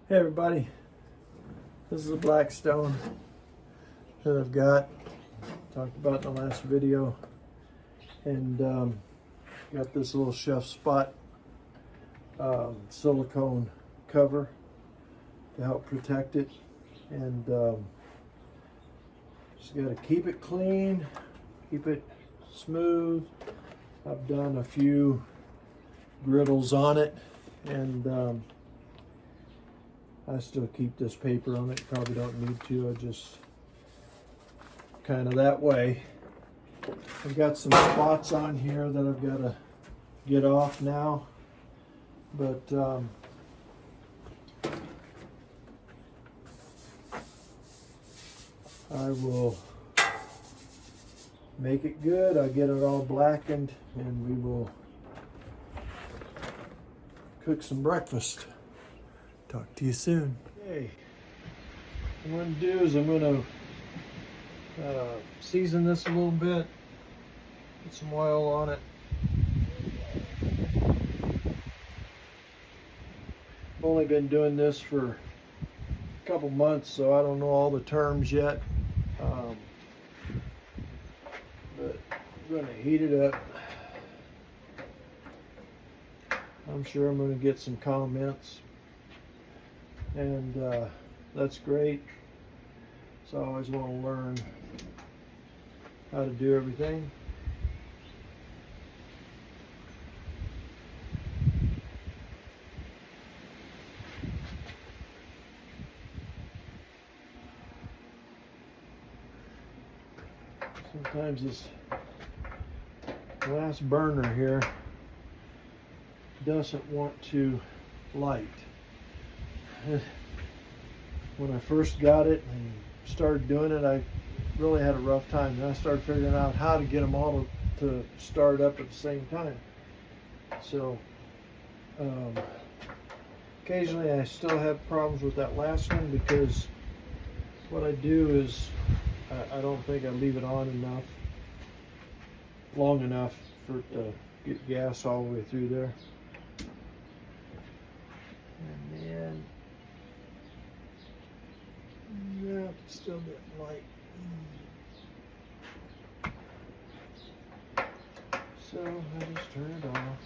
Hey everybody, this is a Blackstone that I've got, talked about in the last video, and got this little chef spot silicone cover to help protect it, and just got to keep it clean, keep it smooth. I've done a few griddles on it, and I still keep this paper on it. Probably don't need to. I just kind of that way. I've got some spots on here that I've got to get off now, but I will make it good. I'll get it all blackened and we will cook some breakfast. Talk to you soon. Okay, what I'm going to do is I'm going to season this a little bit, put some oil on it. I've only been doing this for a couple months, so I don't know all the terms yet. But I'm going to heat it up. I'm sure I'm going to get some comments. And that's great. So I always want to learn how to do everything. Sometimes this glass burner here doesn't want to light. When I first got it and started doing it, I really had a rough time. Then I started figuring out how to get them all to start up at the same time. So occasionally I still have problems with that last one, because what I do is I don't think I leave it on long enough for it to get gas all the way through there. And then no, it's still getting light. So I just turn it off.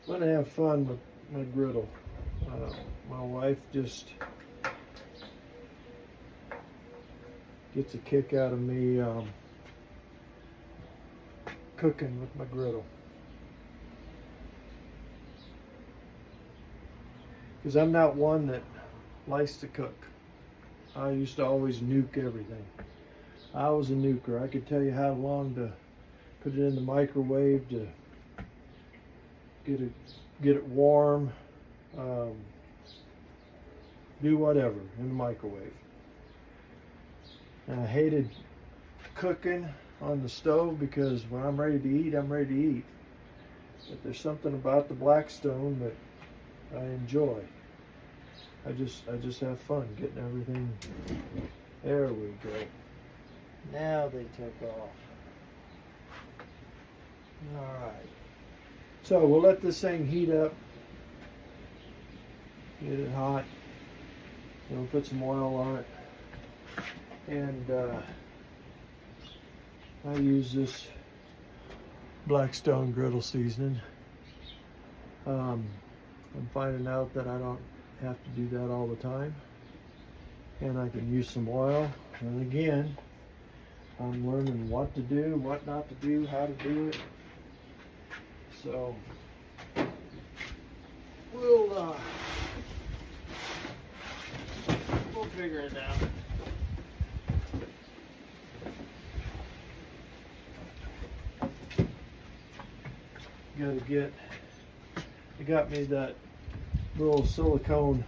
I'm gonna have fun with my griddle. My wife just gets a kick out of me cooking with my griddle, because I'm not one that likes to cook. I used to always nuke everything. I was a nuker. I could tell you how long to put it in the microwave to get it warm, do whatever in the microwave. And I hated cooking on the stove, because when I'm ready to eat, I'm ready to eat. But there's something about the Blackstone that I enjoy. I just have fun getting everything. There we go. Now they take off. All right. So we'll let this thing heat up, get it hot, and we'll put some oil on it. And I use this Blackstone griddle seasoning. I'm finding out that I don't have to do that all the time, and I can use some oil. And again, I'm learning what to do, what not to do, how to do it. So we'll figure it out. It got me that little silicone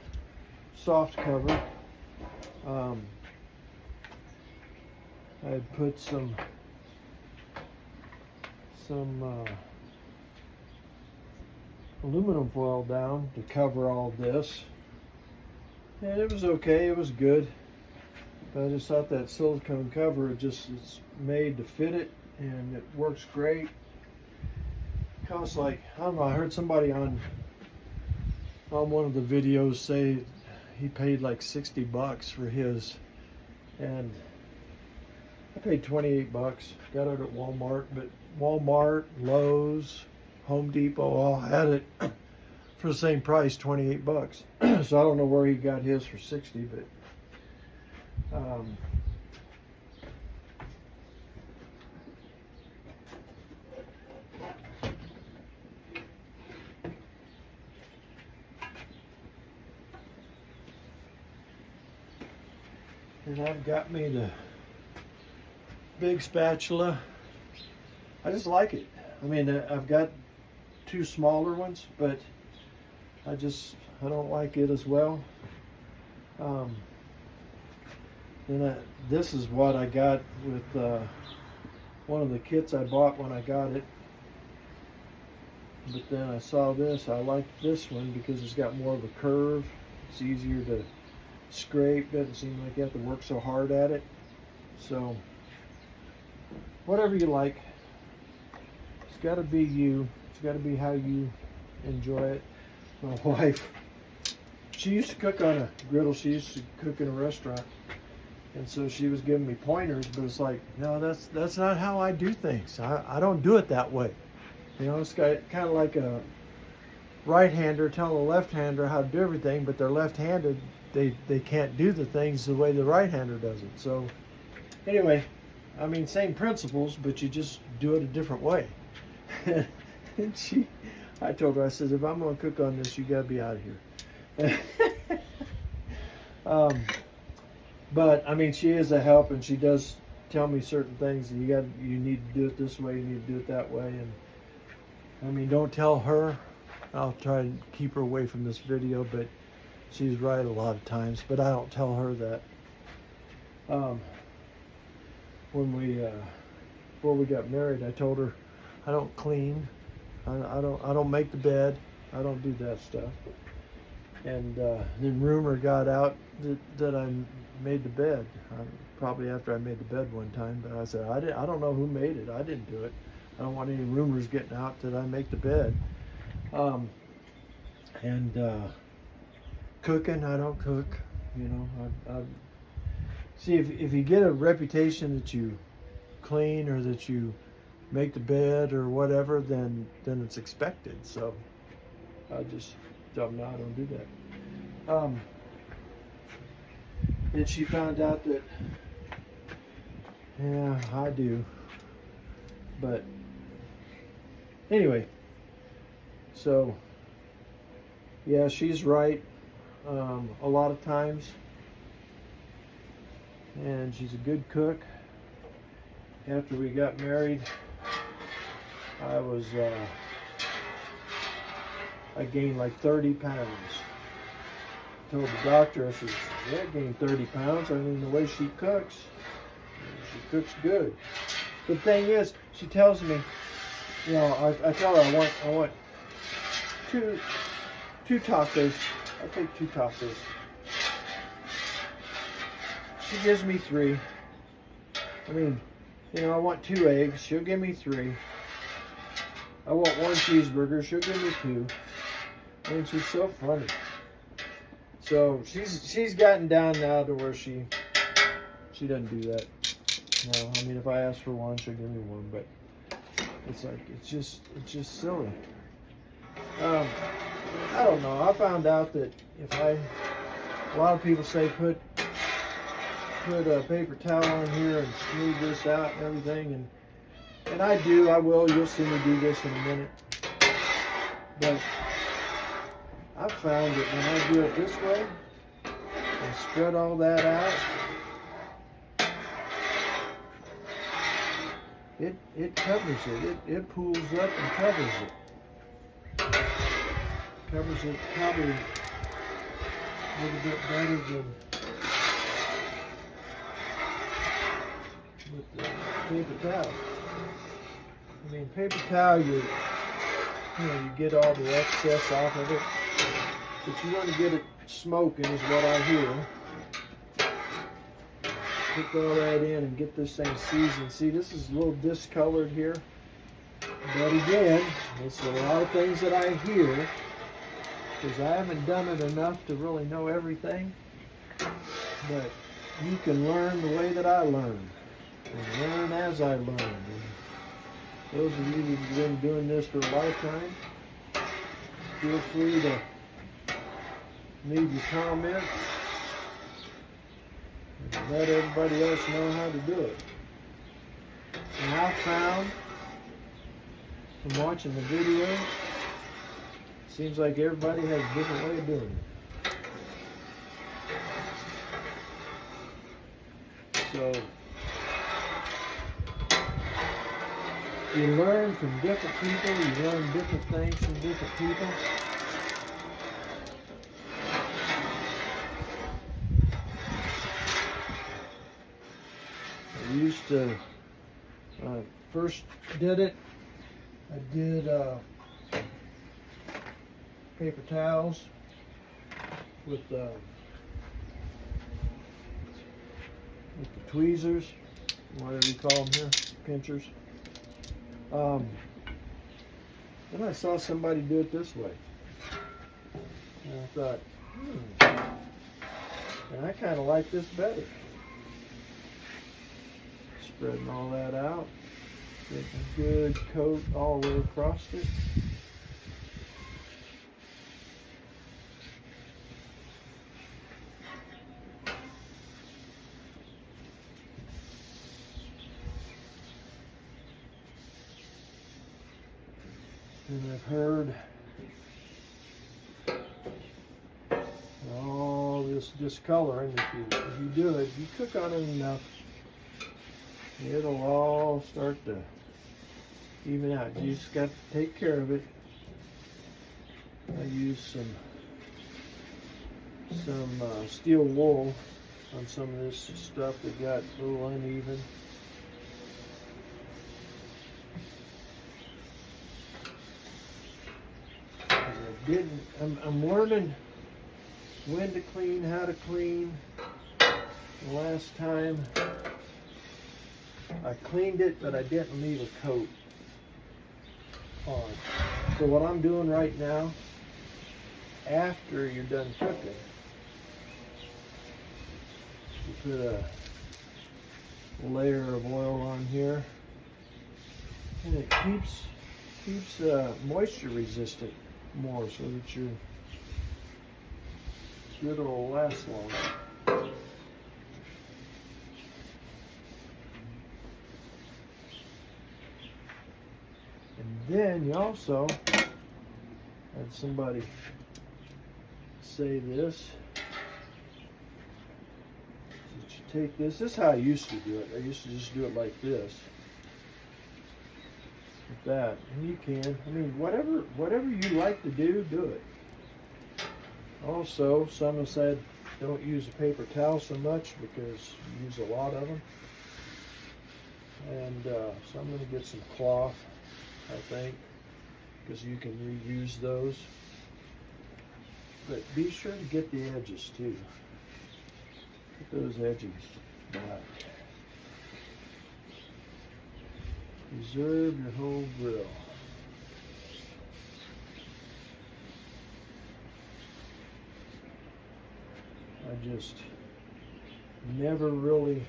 soft cover. I put some aluminum foil down to cover all this. And it was okay, it was good. But I just thought that silicone cover, it's made to fit it, and it works great. It costs like, I don't know, I heard somebody on one of the videos say he paid like 60 bucks for his, and I paid 28 bucks. Got it at Walmart, but Walmart, Lowe's, Home Depot all had it for the same price, 28 bucks. So I don't know where he got his for 60, but and I've got me the big spatula. I just like it. I mean, I've got two smaller ones, but I don't like it as well. This is what I got with one of the kits I bought when I got it. But then I saw this. I like this one because it's got more of a curve. It's easier to scrape. Doesn't seem like you have to work so hard at it. So whatever you like. It's got to be you. It's got to be how you enjoy it. My wife, she used to cook on a griddle. She used to cook in a restaurant, and so she was giving me pointers. But it's like, no, that's not how I do things. I don't do it that way. You know, it's kind of like a right-hander telling a left-hander how to do everything, but they're left-handed. They can't do the things the way the right-hander does it. So anyway, I mean, same principles, but you just do it a different way. And I told her, I said, if I'm going to cook on this, you got to be out of here. But I mean, she is a help, and she does tell me certain things. You need to do it this way. You need to do it that way. And I mean, don't tell her. I'll try and keep her away from this video, but she's right a lot of times. But I don't tell her that. Before we got married, I told her I don't clean. I don't make the bed. I don't do that stuff. And then rumor got out that I made the bed. Probably after I made the bed one time. But I said, I don't know who made it. I didn't do it. I don't want any rumors getting out that I make the bed. Cooking, I don't cook. You know, see, if you get a reputation that you clean or that you make the bed or whatever, then it's expected. So I just tell them, no, I don't do that. And she found out that, yeah, I do. But anyway, so yeah, she's right a lot of times, and she's a good cook. After we got married, I gained like 30 pounds. Told the doctor, I said, yeah, I gained 30 pounds. I mean, the way she cooks good. The thing is, she tells me, you know, I tell her I want two tacos. I'll take 2 tacos. She gives me 3. I mean, you know, I want 2 eggs. She'll give me 3. I want 1 cheeseburger. She'll give me 2. I mean, she's so funny. So she's gotten down now to where she doesn't do that. No, I mean, if I ask for 1, she'll give me 1. But it's like it's just silly. I don't know. I found out that a lot of people say put a paper towel on here and smooth this out and everything, and I do. I will. You'll see me do this in a minute. But I found that when I do it this way and spread all that out, it covers it. It pulls up and covers it. Covers it probably a little bit better than with the paper towel. I mean, paper towel, you get all the excess off of it. But you want to get it smoking is what I hear. Put all that in and get this thing seasoned. See, this is a little discolored here. But again, it's a lot of things that I hear because I haven't done it enough to really know everything. But you can learn the way that I learn and learn as I learn. And those of you who've been doing this for a lifetime, feel free to leave your comments and let everybody else know how to do it. And I found from watching the video, it seems like everybody has a different way of doing it. So you learn from different people, you learn different things from different people. I used to, when I first did it, I did paper towels with the tweezers, whatever you call them here, pinchers. Then I saw somebody do it this way, and I thought, and I kind of like this better. Spreading all that out, getting a good coat all the way across it. And I've heard all this discoloring. If you do it, if you cook on it enough, it'll all start to even out. You just got to take care of it. I use some steel wool on some of this stuff that got a little uneven. I'm learning when to clean, how to clean. The last time I cleaned it, but I didn't leave a coat on. So what I'm doing right now, after you're done cooking, you put a layer of oil on here, and it keeps moisture resistant more, so that your griddle will last longer. And then you also had somebody say this. That you take this. This is how I used to do it. I used to just do it like this. Like that. And you can. I mean, whatever you like to do, do it. Also, some have said don't use a paper towel so much because you use a lot of them. And so I'm going to get some cloth, I think, because you can reuse those. But be sure to get the edges too. Get those edges back. Preserve your whole grill. I just never really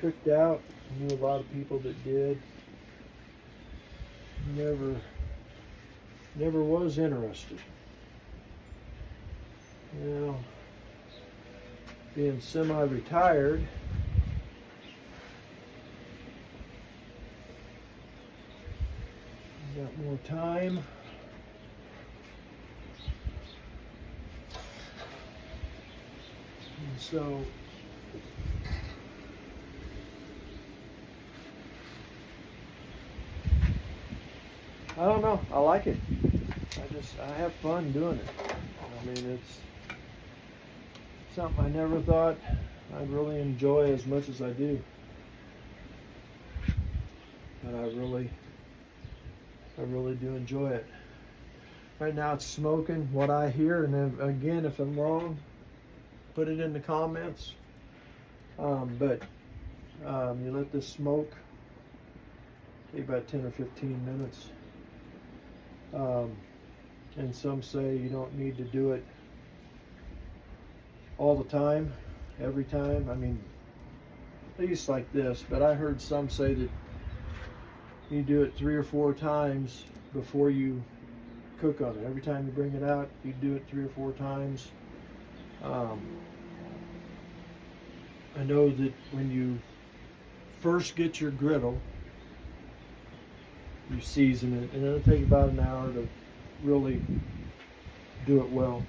cooked out. I knew a lot of people that did. Never was interested. Now, being semi-retired, got more time. And so I don't know, I like it. I have fun doing it. I mean, it's something I never thought I'd really enjoy as much as I do. But I I really do enjoy it. Right now it's smoking, what I hear, and then again, if I'm wrong, put it in the comments. But you let this smoke, take about 10 or 15 minutes. And some say you don't need to do it all the time, every time. I mean, at least like this, but I heard some say that you do it 3 or 4 times before you cook on it. Every time you bring it out, you do it 3 or 4 times. I know that when you first get your griddle, you season it, and it'll take about an hour to really do it well.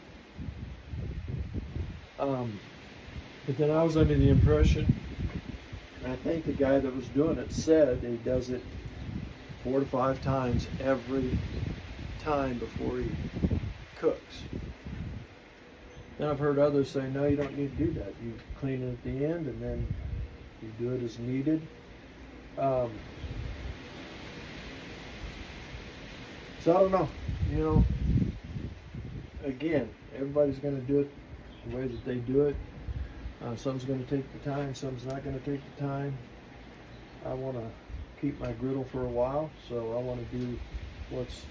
But then I was under the impression, and I think the guy that was doing it said he does it 4 to 5 times every time before he cooks. Then I've heard others say, no, you don't need to do that. You clean it at the end, and then you do it as needed. So I don't know, you know, again, everybody's going to do it the way that they do it. Some's going to take the time, some's not going to take the time. I want to keep my griddle for a while, so I want to do what's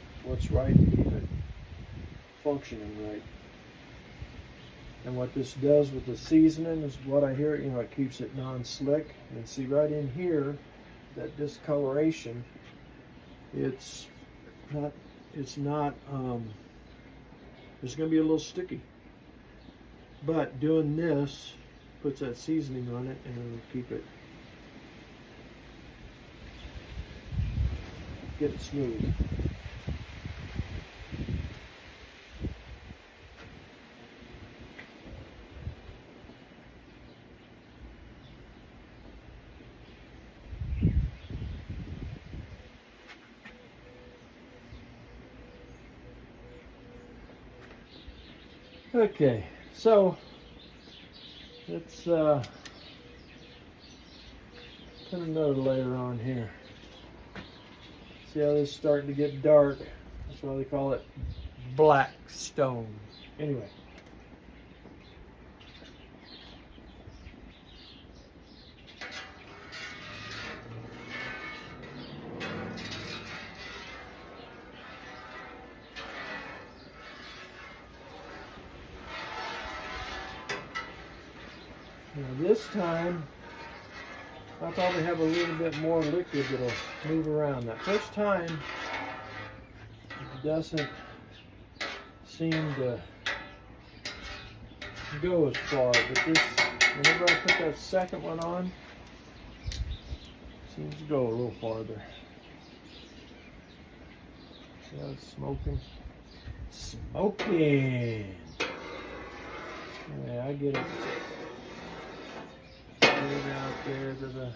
right to keep it functioning right. And what this does with the seasoning is what I hear, you know, it keeps it non-slick. And see right in here, that discoloration, it's not, it's going to be a little sticky. But doing this puts that seasoning on it, and it'll keep it, get it smooth. Okay, so let's put another layer on here. See how this is starting to get dark? That's why they call it Blackstone. Anyway. Now this time, I'll probably have a little bit more liquid that'll move around. That first time, it doesn't seem to go as far, but this, whenever I put that second one on, it seems to go a little farther. See how it's smoking? Smoking! Yeah, I get it. Out there to the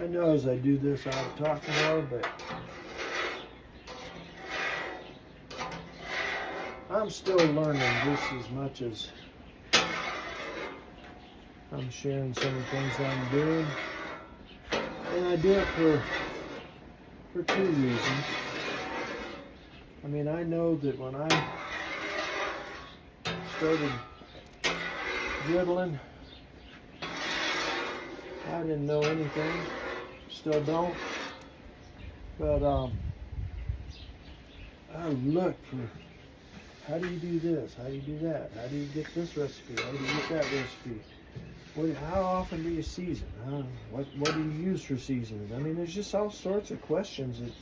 I know as I do this I'll talk more, but I'm still learning just as much as I'm sharing some of the things I'm doing. And I do it for two reasons. I mean, I know that when I started griddling, I didn't know anything, still don't, but I looked for, how do you do this, how do you do that, how do you get this recipe, how do you get that recipe, how often do you season, what do you use for seasoning? I mean, there's just all sorts of questions that,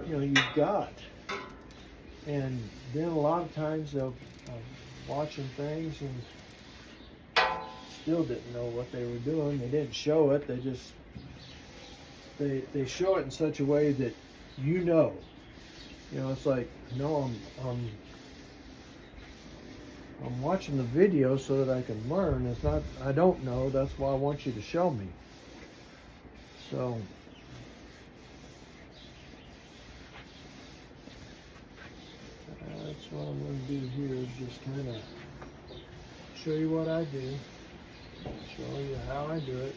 you know, you've got. And then a lot of times I'm watching things and still didn't know what they were doing. They didn't show it. They just they show it in such a way that you know. You know, it's like, no, I'm watching the video so that I can learn. It's not, I don't know. That's why I want you to show me. So that's what I'm going to do here, is just kind of show you what I do, show you how I do it,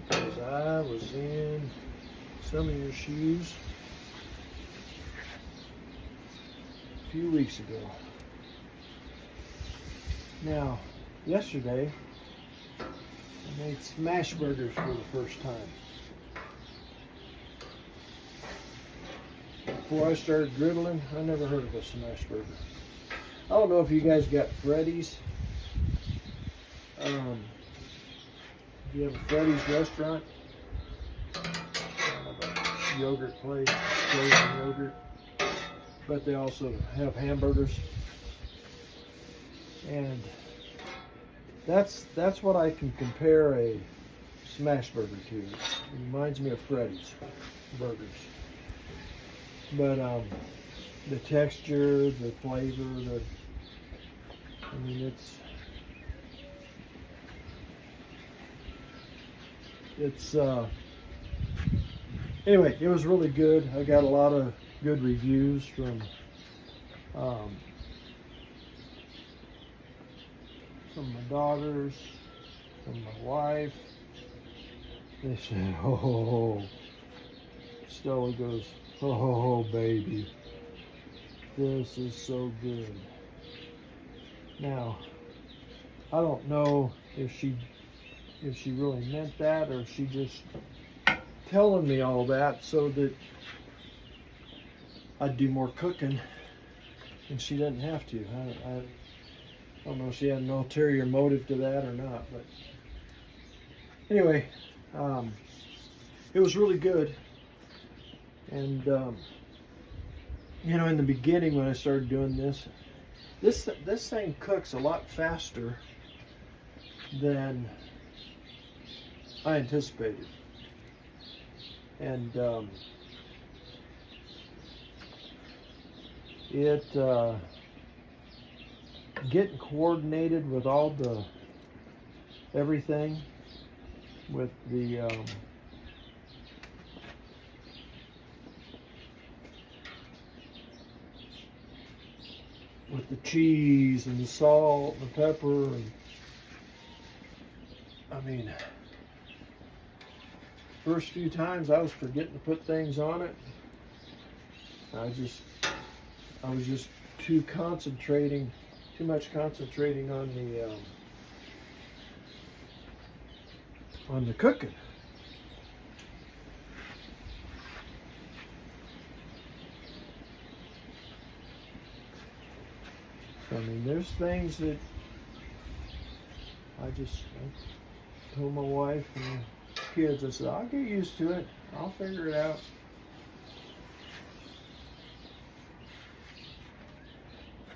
because I was in some of your shoes a few weeks ago. Now, yesterday, I made smash burgers for the first time. Before I started griddling, I never heard of a smash burger. I don't know if you guys got Freddy's. If you have a Freddy's restaurant, a yogurt place, frozen yogurt, but they also have hamburgers. And that's what I can compare a smash burger to. It reminds me of Freddy's burgers. But the texture, the flavor, I mean, it's anyway, it was really good. I got a lot of good reviews from my daughters, from my wife. They said, oh, Stella goes, oh, baby, this is so good. Now, I don't know if she really meant that, or if she just telling me all that so that I'd do more cooking and she doesn't have to. I don't know if she had an ulterior motive to that or not, but anyway, it was really good. And you know, in the beginning when I started doing this thing cooks a lot faster than I anticipated. And getting coordinated with all the everything with the cheese and the salt and the pepper, and I mean, first few times I was forgetting to put things on it. I was just too much concentrating on the cooking. I mean, there's things that I told my wife and kids, I said, I'll get used to it. I'll figure it out.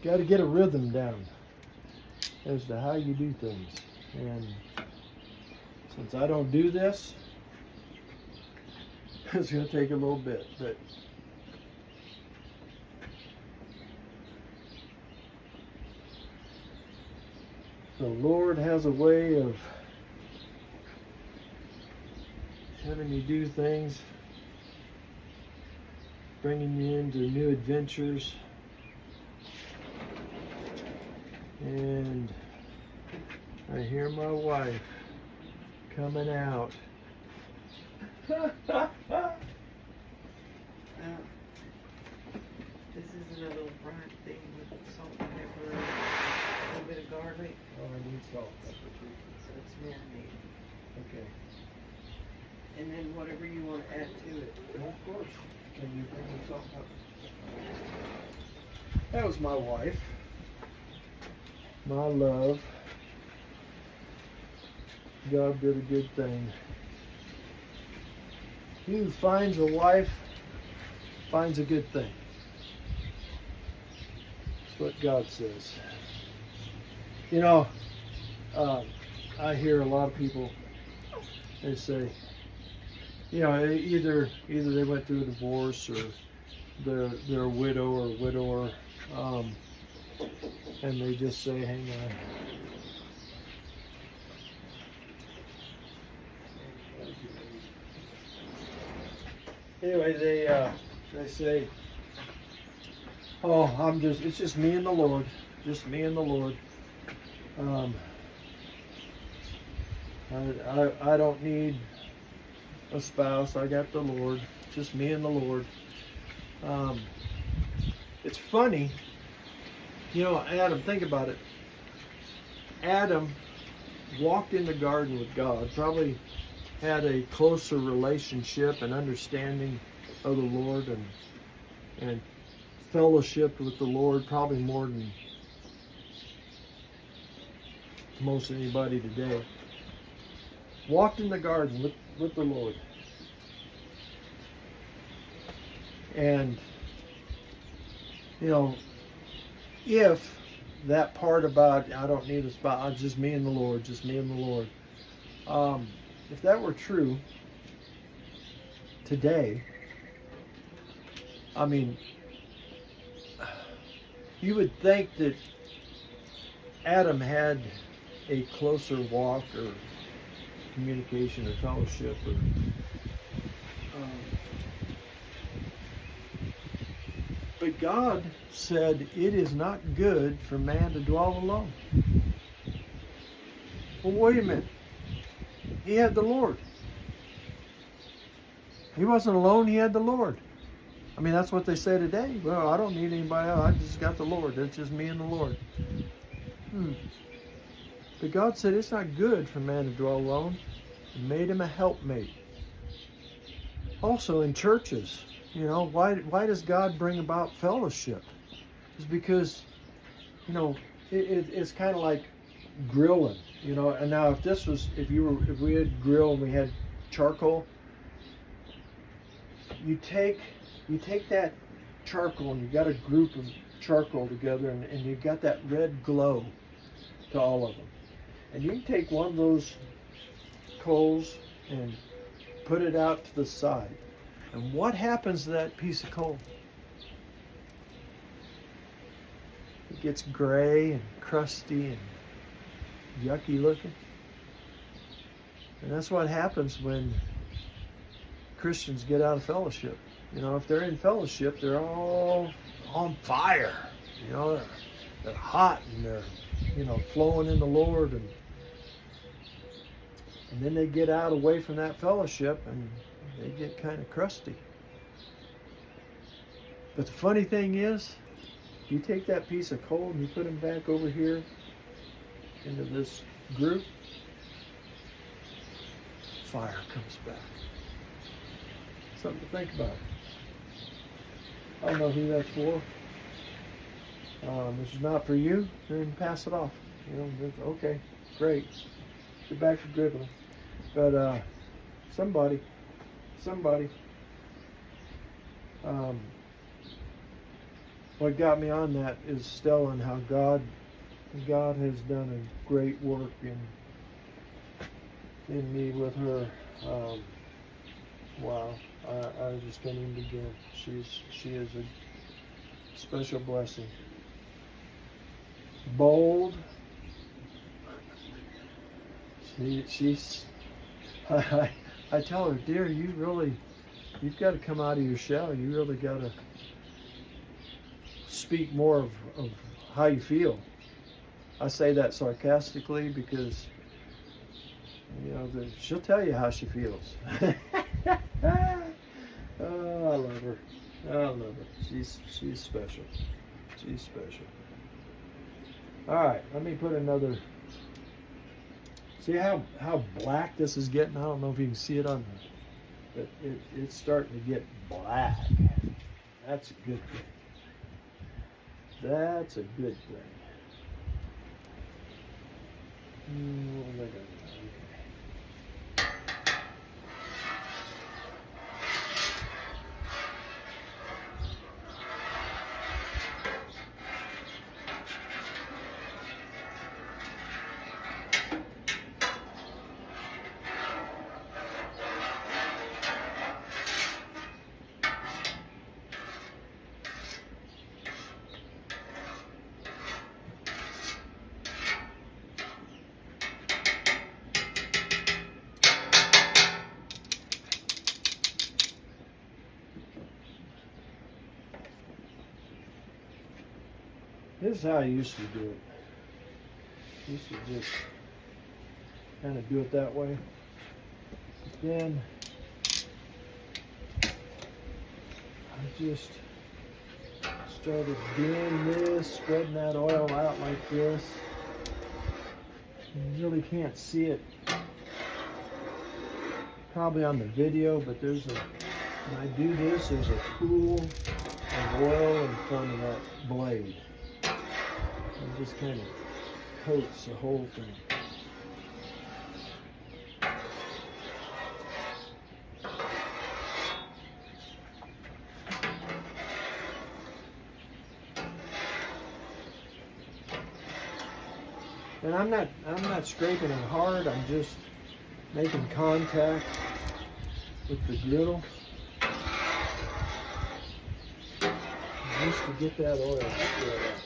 Got to get a rhythm down as to how you do things. And since I don't do this, it's going to take a little bit. But the Lord has a way of having you do things, bringing you into new adventures. And I hear my wife coming out. This is a little fried thing with salt and pepper, a little bit of garlic. Oh, I need salt and pepper too. So it's marinated. Okay. And then whatever you want to add to it. Well, of course. Can you bring the salt and pepper? That was my wife. My love. God did a good thing. He who finds a wife finds a good thing. That's what God says. You know, I hear a lot of people, they say, you know, either they went through a divorce or they're a widow or widower, and they just say, hang on. Anyway, they say, oh, it's just me and the Lord, just me and the Lord. I don't need a spouse. I got the Lord, just me and the Lord. It's funny, you know, Adam, think about it. Adam walked in the garden with God, probably had a closer relationship and understanding of the Lord and fellowship with the Lord probably more than most anybody today. Walked in the garden with the Lord. And, you know, if that part about I don't need a spouse, just me and the Lord, just me and the Lord. If that were true today, I mean, you would think that Adam had a closer walk or communication or fellowship or but God said it is not good for man to dwell alone. Well, wait a minute. He had the Lord. He wasn't alone, he had the Lord. I mean, that's what they say today. Well, I don't need anybody else. I just got the Lord. It's just me and the Lord. But God said it's not good for man to dwell alone. He made him a helpmate. Also in churches, you know, why does God bring about fellowship? It's because, you know, it's kind of like grilling, you know. And now if we had grill and we had charcoal, you take that charcoal and you got a group of charcoal together and you've got that red glow to all of them. And you can take one of those coals and put it out to the side. And what happens to that piece of coal? It gets gray and crusty and yucky looking. And that's what happens when Christians get out of fellowship. You know, if they're in fellowship, they're all on fire. You know, they're hot and they're, you know, flowing in the Lord. And then they get out away from that fellowship and they get kind of crusty. But the funny thing is, you take that piece of coal and you put them back over here into this group, fire comes back. Something to think about. I don't know who that's for. This is not for you, then pass it off. You know, okay, great. Get back to griddling. But somebody, what got me on that is Stella and how God has done a great work in me with her. Wow, I just can't even begin. She is a special blessing. Bold. She's I tell her, dear, you've got to come out of your shell. You really got to speak more of how you feel. I say that sarcastically because, you know, she'll tell you how she feels. Oh, I love her. I love her. She's special. She's special. All right, let me put another. See how black this is getting? I don't know if you can see it on the, but it's starting to get black. That's a good thing. That's a good thing. What was I gonna do? This is how I used to do it. Used to just kind of do it that way. But then I just started doing this, spreading that oil out like this. You really can't see it probably on the video, but when I do this, there's a pool of oil in front of that blade. It just kind of coats the whole thing. And I'm not scraping it hard. I'm just making contact with the griddle just to get that oil spread out.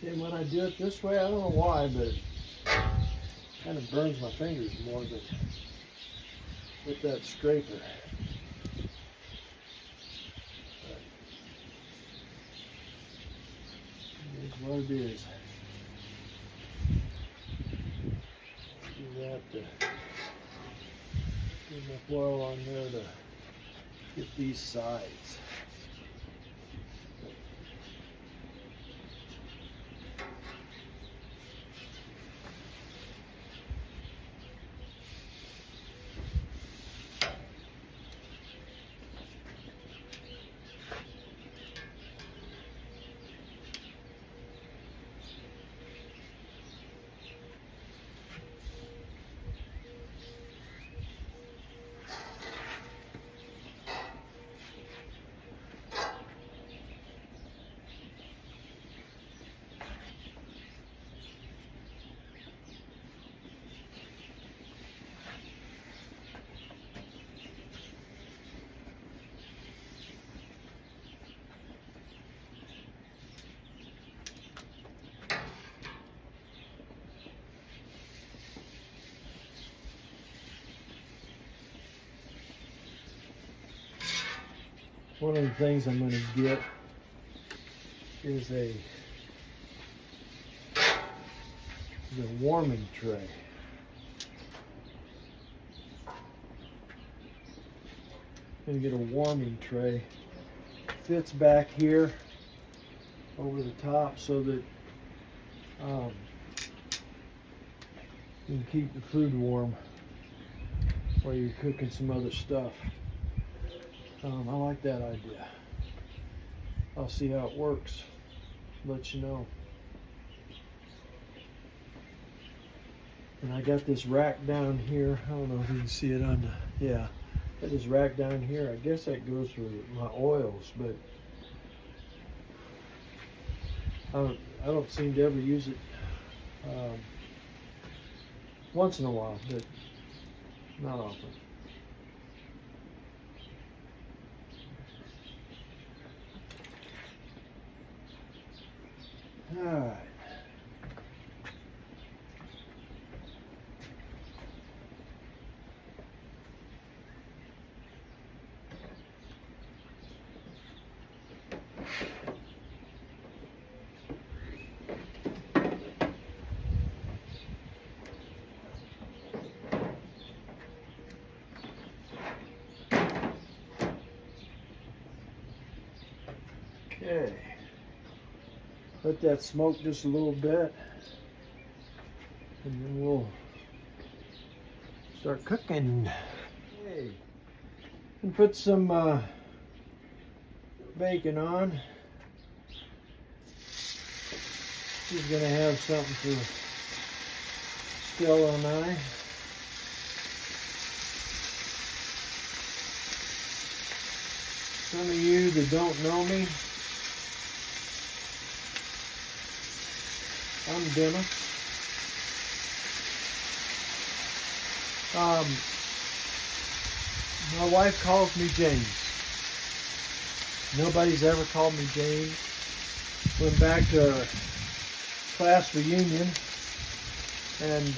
And when I do it this way, I don't know why, but it kind of burns my fingers more than with that scraper. But it is what it is. Do that to get enough oil on there to get these sides. one of the things I'm going to get is the warming tray. I'm going to get a warming tray. Fits back here over the top so that you can keep the food warm while you're cooking some other stuff. I like that idea. I'll see how it works. Let you know. And I got this rack down here. I don't know if you can see it on the, yeah. Got this rack down here. I guess that goes for my oils, but I don't seem to ever use it. Once in a while, but not often. All right. Okay, let that smoke just a little bit, and then we'll start cooking. Okay, and put some bacon on. She's gonna have something for Stella and I. Some of you that don't know me, I'm Dennis. My wife calls me James. Nobody's ever called me James. Went back to our class reunion, and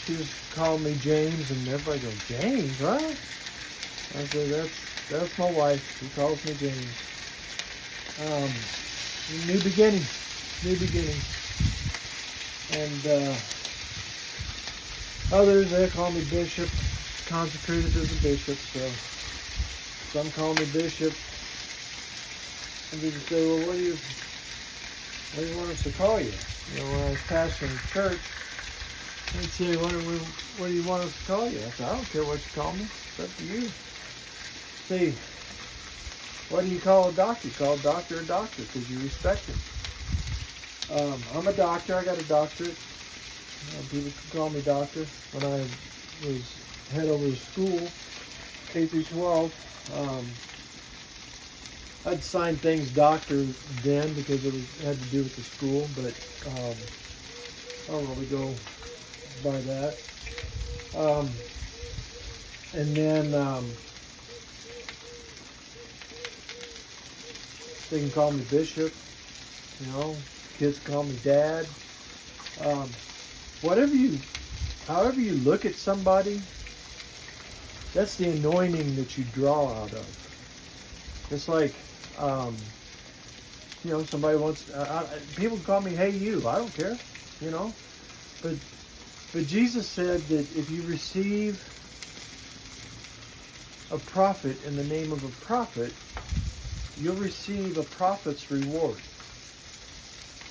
she was calling me James, and everybody goes, James, what? I said, that's my wife. She calls me James. New beginning. New beginning. And others, they call me Bishop, consecrated as a bishop, so some call me Bishop. And people say, well, what do you want us to call you? You know, when I was pastoring the church, they'd say, what do you want us to call you? I said, I don't care what you call me. It's up to you. See, what do you call a doctor? You call a doctor because you respect him. I'm a doctor. I got a doctorate. People can call me doctor. When I was head over to school, K through 12, I'd sign things doctor then because it had to do with the school, but I don't really go by that. And then they can call me Bishop, you know. Kids call me Dad. However you look at somebody, that's the anointing that you draw out of. It's like, you know, somebody wants, people call me, hey, you. I don't care, you know. But Jesus said that if you receive a prophet in the name of a prophet, you'll receive a prophet's reward.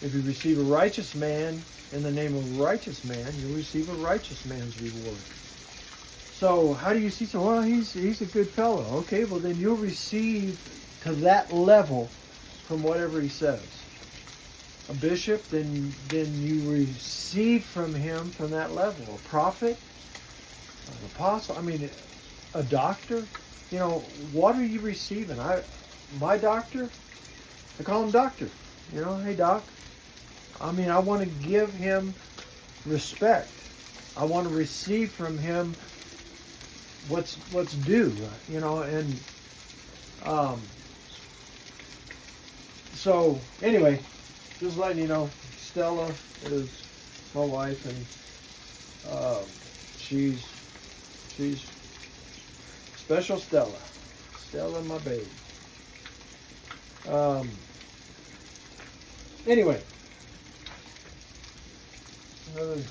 If you receive a righteous man in the name of a righteous man, you'll receive a righteous man's reward. So how do you see? So, well, he's a good fellow. Okay, well then you'll receive to that level from whatever he says. A bishop, then you receive from him from that level. A prophet, an apostle. I mean, a doctor. You know, what are you receiving? My doctor, I call him doctor. You know, hey doc. I mean, I want to give him respect. I want to receive from him what's due, you know, and so anyway, just letting you know, Stella is my wife, and she's special Stella. Stella, my baby. Anyway. Another.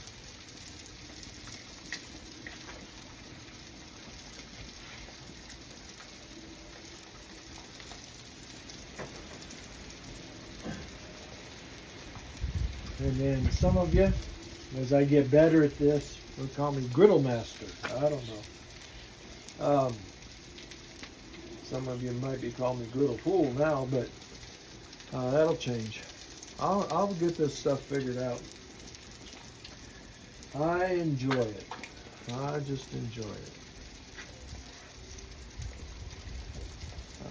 And then some of you, as I get better at this, will call me griddle master. I don't know. Some of you might be calling me griddle fool now, but that'll change. I'll get this stuff figured out. I enjoy it. I just enjoy it.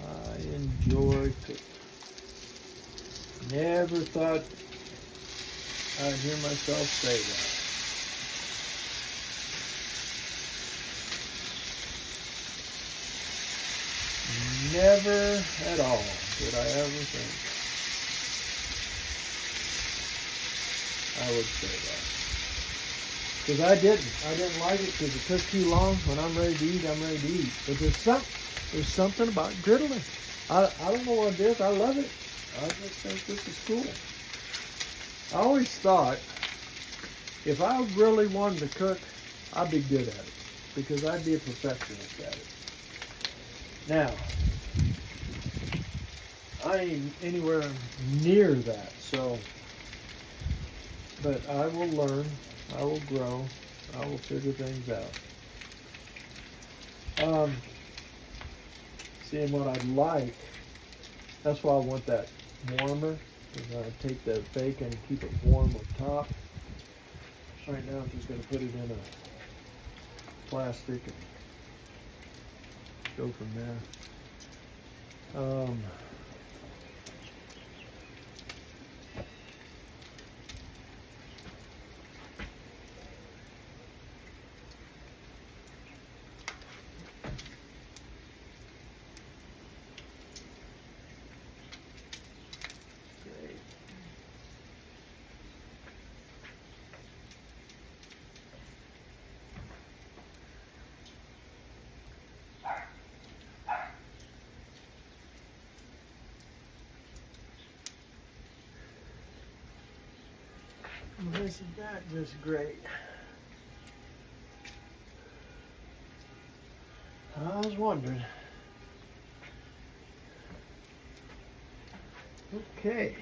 I enjoy cooking. Never thought I'd hear myself say that. Never at all did I ever think I would say that. Because I didn't like it because it took too long. When I'm ready to eat, I'm ready to eat. But there's something about griddling. I don't know what it is. I love it. I just think this is cool. I always thought if I really wanted to cook, I'd be good at it. Because I'd be a perfectionist at it. Now, I ain't anywhere near that. So, but I will learn. I will grow. I will figure things out. Seeing what I'd like. That's why I want that warmer. Take the bacon and keep it warm on top. Right now I'm just going to put it in a plastic and go from there. Isn't that just great? I was wondering. Okay.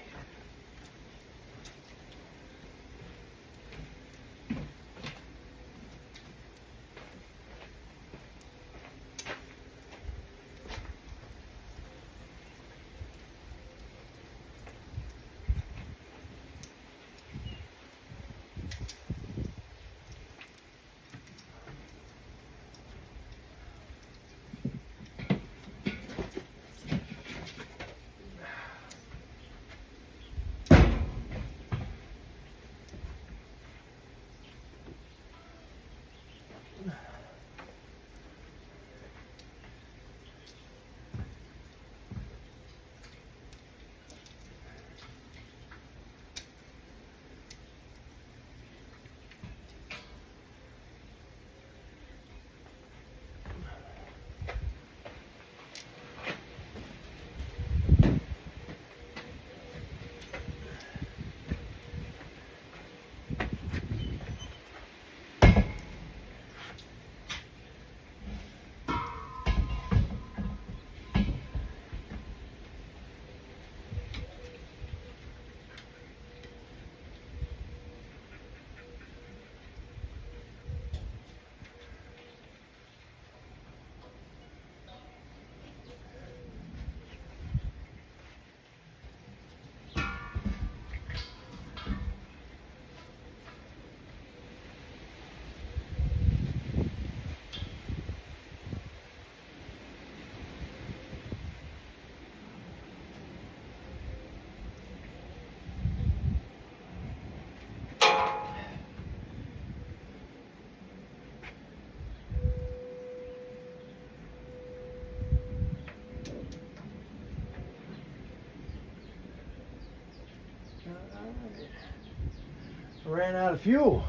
I ran out of fuel.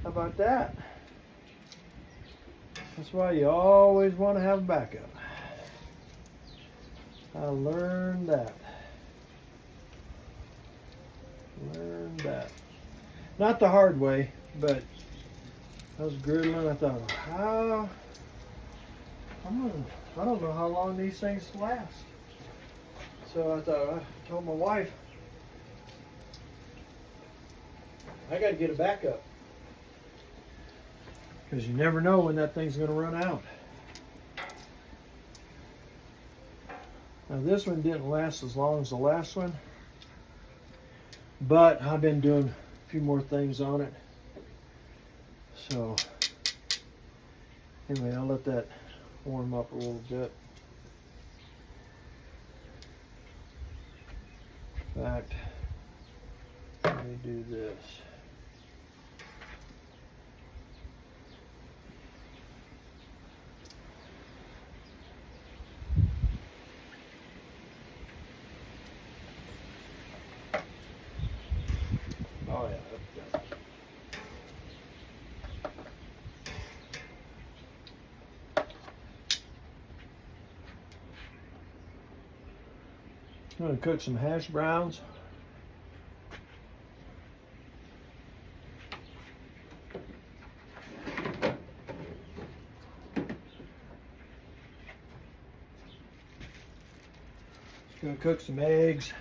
How about that? That's why you always want to have a backup. I learned that. Not the hard way, but I was griddling. I thought, I don't know how long these things last. So I thought, I told my wife, I got to get a backup. Because you never know when that thing's going to run out. Now this one didn't last as long as the last one, but I've been doing a few more things on it. So anyway, I'll let that warm up a little bit. In fact, let me do this. Oh yeah, that's good. I'm going to cook some hash browns. Going to cook some eggs.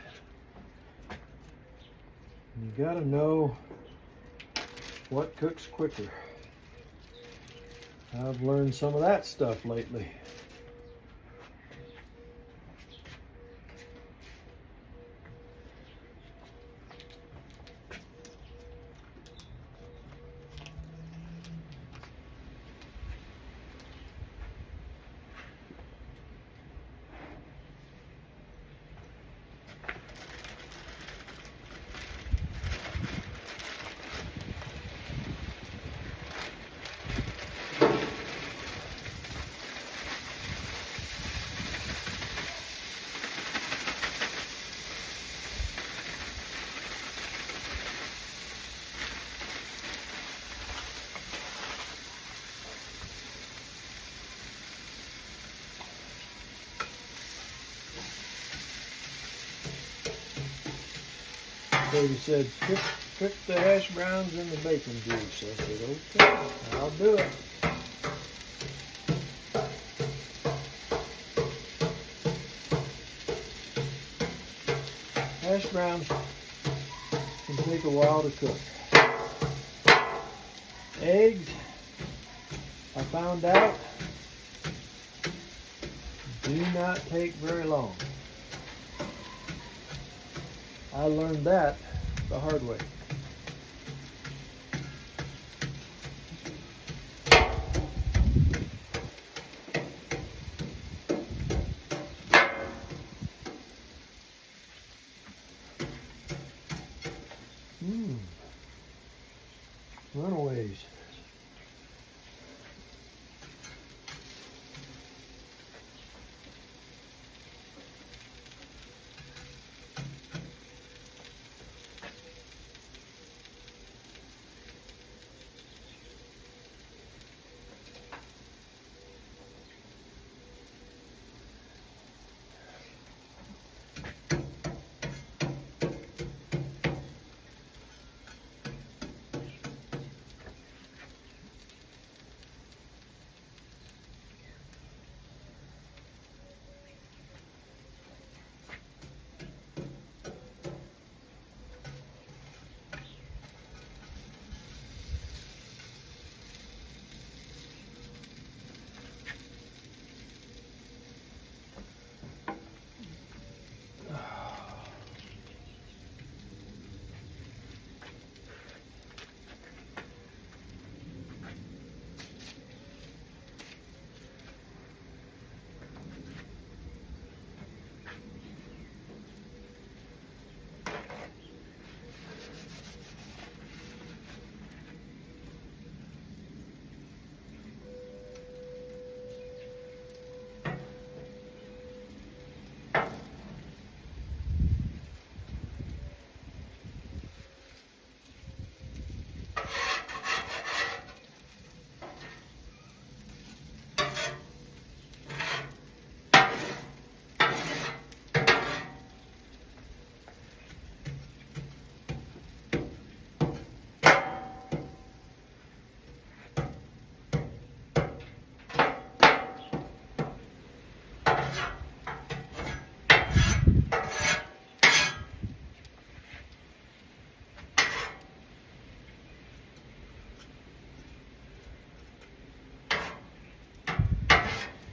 You got to know what cooks quicker. I've learned some of that stuff lately. He said, cook the hash browns in the bacon juice. I said, okay, I'll do it. Hash browns can take a while to cook. Eggs, I found out, do not take very long. I learned that the hard way. Runaways.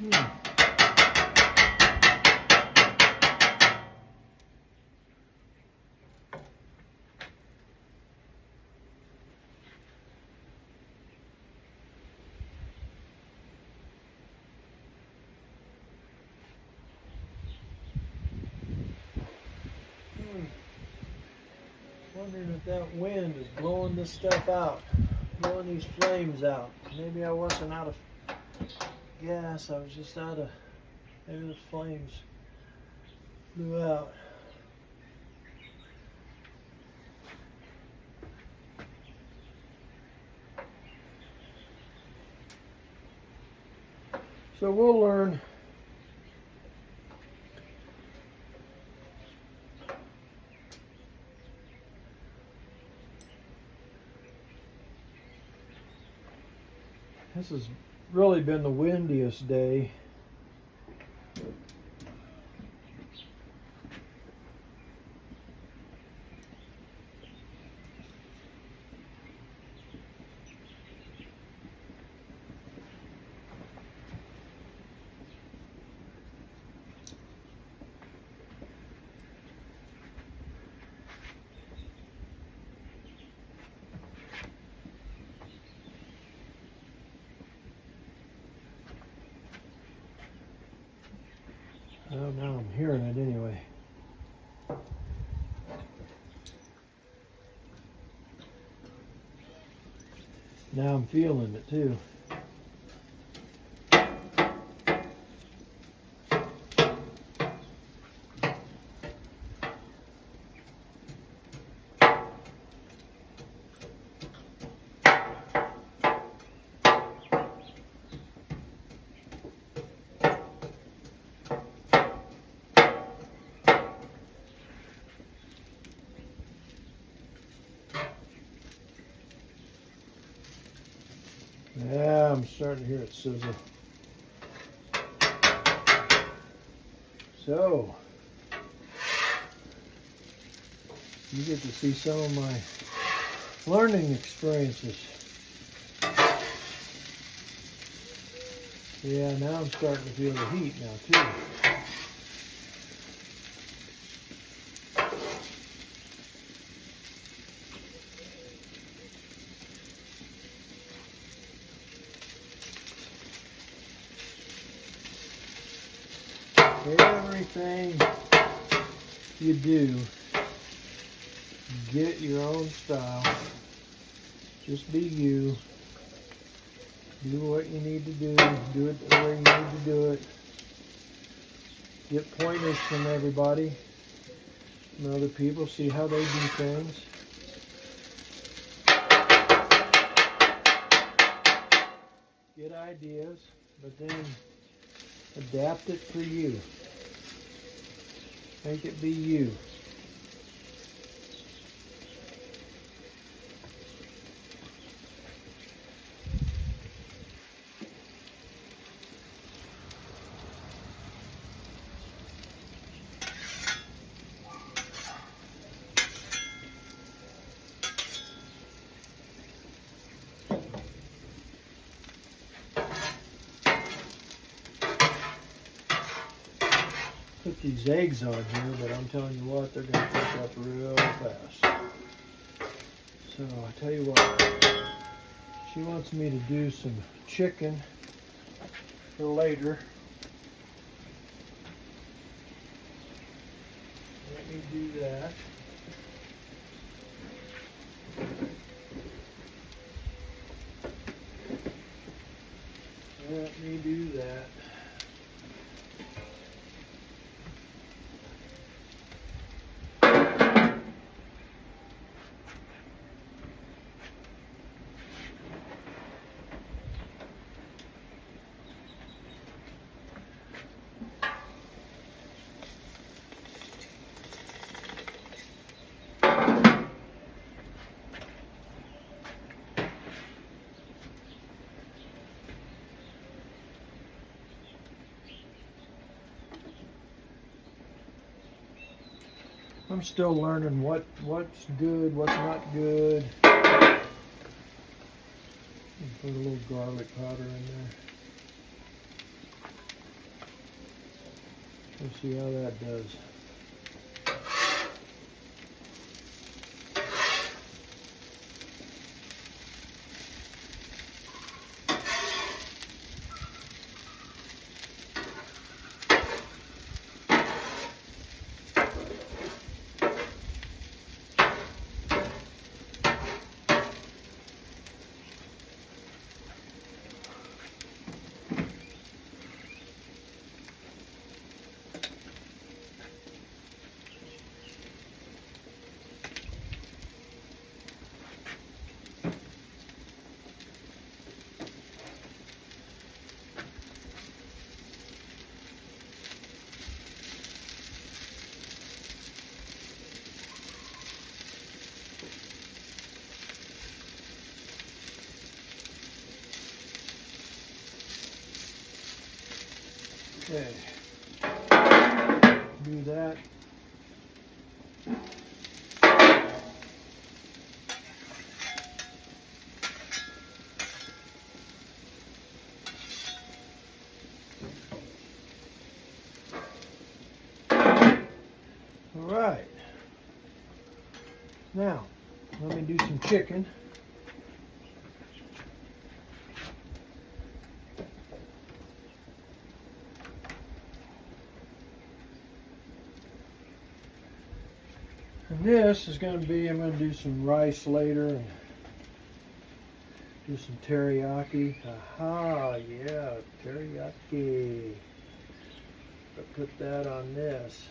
Wondering if that wind is blowing this stuff out, blowing these flames out. Maybe I wasn't out of gas, I was just out of, maybe the flames blew out. So we'll learn. This has really been the windiest day. Oh, now I'm hearing it anyway. Now I'm feeling it too. Yeah, I'm starting to hear it sizzle. So, you get to see some of my learning experiences. Yeah, now I'm starting to feel the heat now too. Everything you do, get your own style. Just be you. Do what you need to do. Do it the way you need to do it. Get pointers from everybody, from other people. See how they do things. Get ideas, but then adapt it for you. Make it be you. Put these eggs on here, but I'm telling you what, they're going to cook up real fast. So I tell you what, she wants me to do some chicken for later. Let me do that. Let me do that. I'm still learning what's good, what's not good. Put a little garlic powder in there. Let's see how that does. Okay, do that. All right, now let me do some chicken. And this is going to be, I'm going to do some rice later and do some teriyaki. Aha, yeah, teriyaki. I'll put that on this.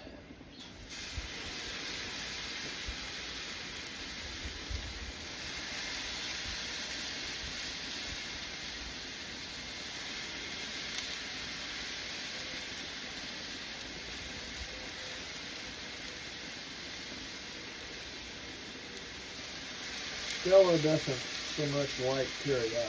Stella doesn't so much like teriyaki though.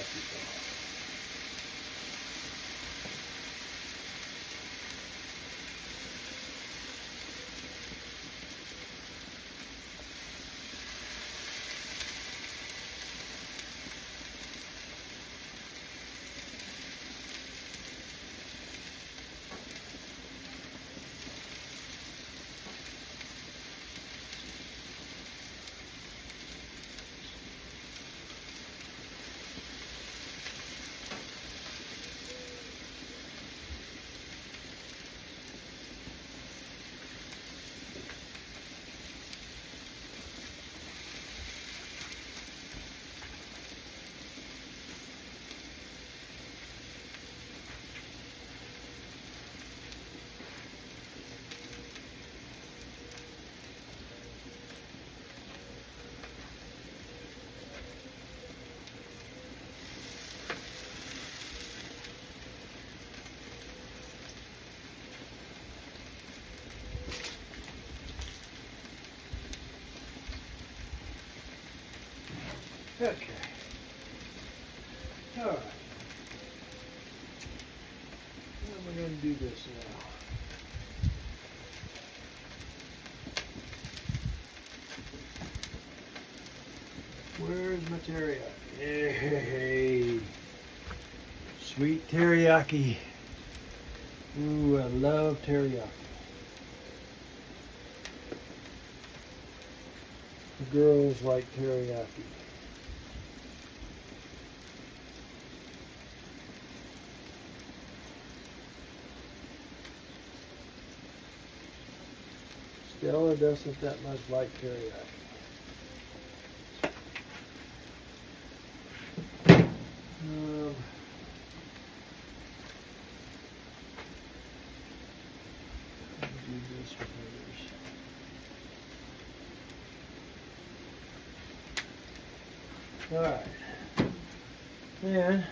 Okay. All right. How am I going to do this now? Where's my teriyaki? Hey, sweet teriyaki. Ooh, I love teriyaki. The girls like teriyaki. Stella doesn't that much like teriyaki. Do this with others. All right. Then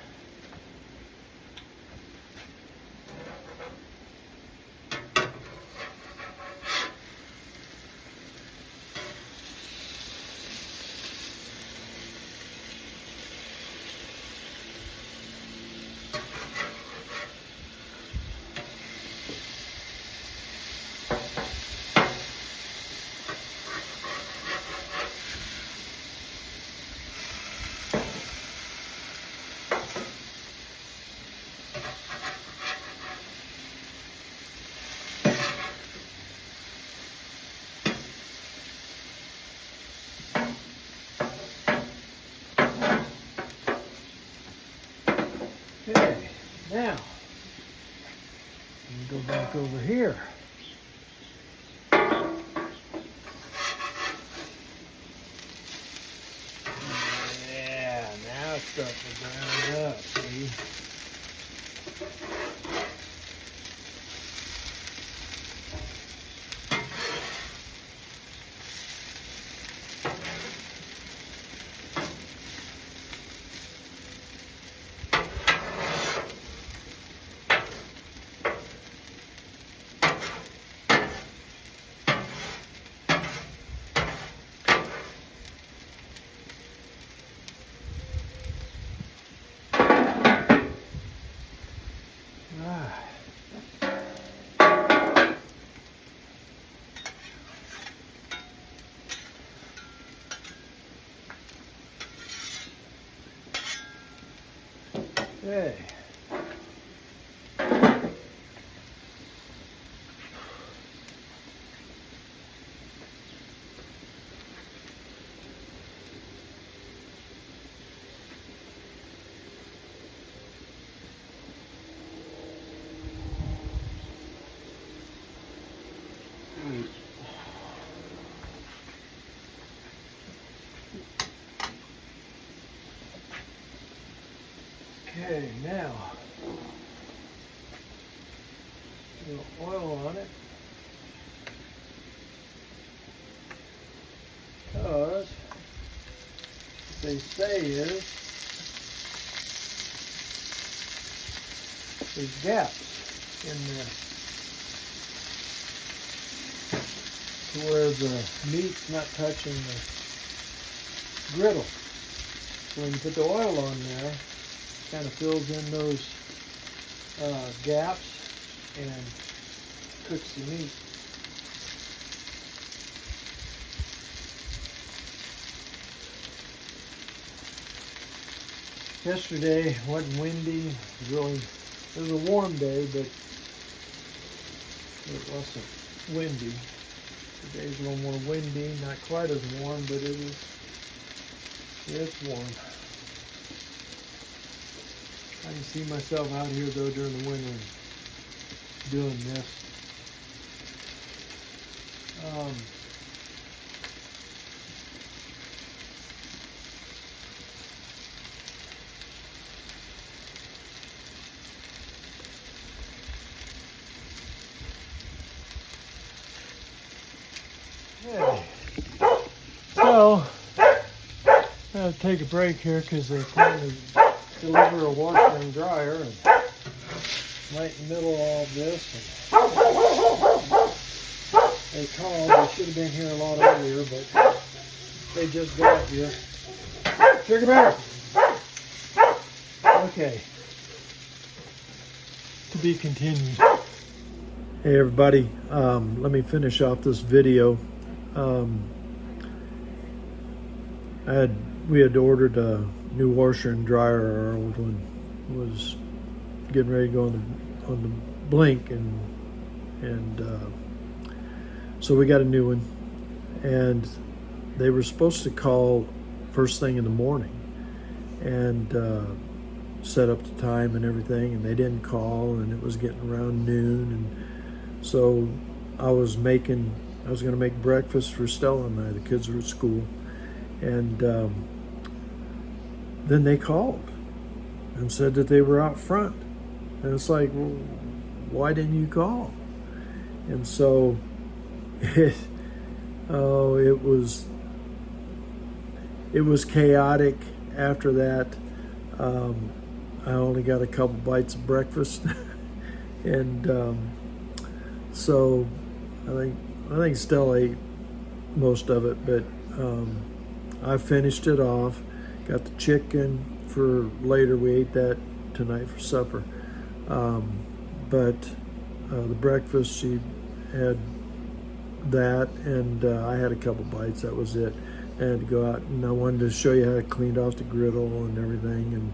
Now, let me go back over here. Yeah, now it's starting to brown up, see? Okay. Okay, now, a little oil on it, because what they say is there's gaps in this to where the meat's not touching the griddle. So when you put the oil on there, kind of fills in those gaps and cooks the meat. Yesterday wasn't windy. It was a warm day, but it wasn't windy. Today's a little more windy, not quite as warm, but it's warm. I can see myself out here though during the winter doing this. Okay. So, I'm going to take a break here because they finally deliver a washer and dryer, and right in the middle of all of this. And they called. They should have been here a lot earlier, but they just got here. Sugar Bear! Okay. To be continued. Hey everybody, let me finish off this video. We had ordered a new washer and dryer. Our old one was getting ready to go on the blink, and so we got a new one, and they were supposed to call first thing in the morning and set up the time and everything, and they didn't call, and it was getting around noon, and so I was going to make breakfast for Stella and I. The kids were at school, and then they called and said that they were out front. And it's like, well, why didn't you call? And so it was chaotic think that. I only got a couple bites of breakfast, and so I think Stella ate most of it, but I finished it off. Got the chicken for later. We ate that tonight for supper. But the breakfast, she had that, and I had a couple bites. That was it. I had to go out, and I wanted to show you how I cleaned off the griddle and everything, and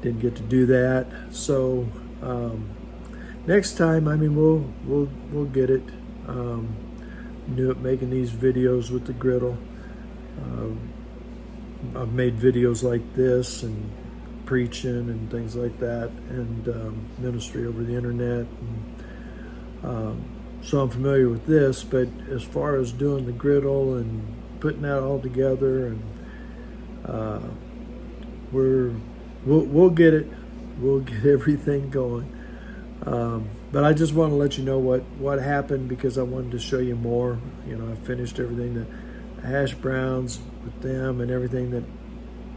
didn't get to do that. So next time, I mean, we'll get it. New at making these videos with the griddle. I've made videos like this and preaching and things like that, and ministry over the internet. And, so I'm familiar with this, but as far as doing the griddle and putting that all together, and we'll get it. We'll get everything going. But I just want to let you know what happened, because I wanted to show you more. You know, I finished everything, the hash browns with them and everything that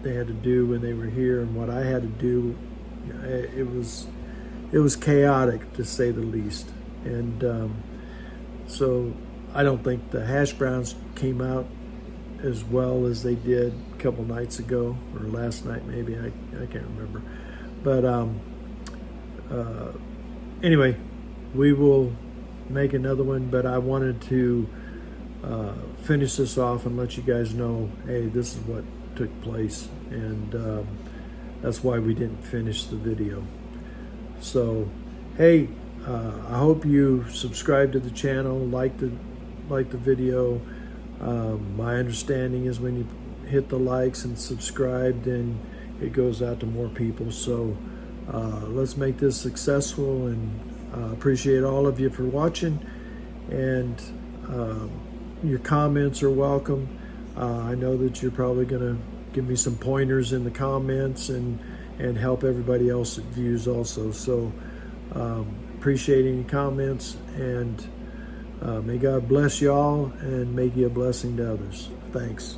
they had to do when they were here, and what I had to do. It was chaotic, to say the least. And so I don't think the hash browns came out as well as they did a couple nights ago, or last night maybe, I can't remember. But anyway, we will make another one, but I wanted to finish this off and let you guys know, hey, this is what took place, and that's why we didn't finish the video. So hey, I hope you subscribe to the channel, like the video. My understanding is when you hit the likes and subscribe, then it goes out to more people. So let's make this successful, and appreciate all of you for watching, and your comments are welcome. I know that you're probably gonna give me some pointers in the comments, and help everybody else that views also. So appreciate any comments, and may God bless y'all and make you a blessing to others. Thanks.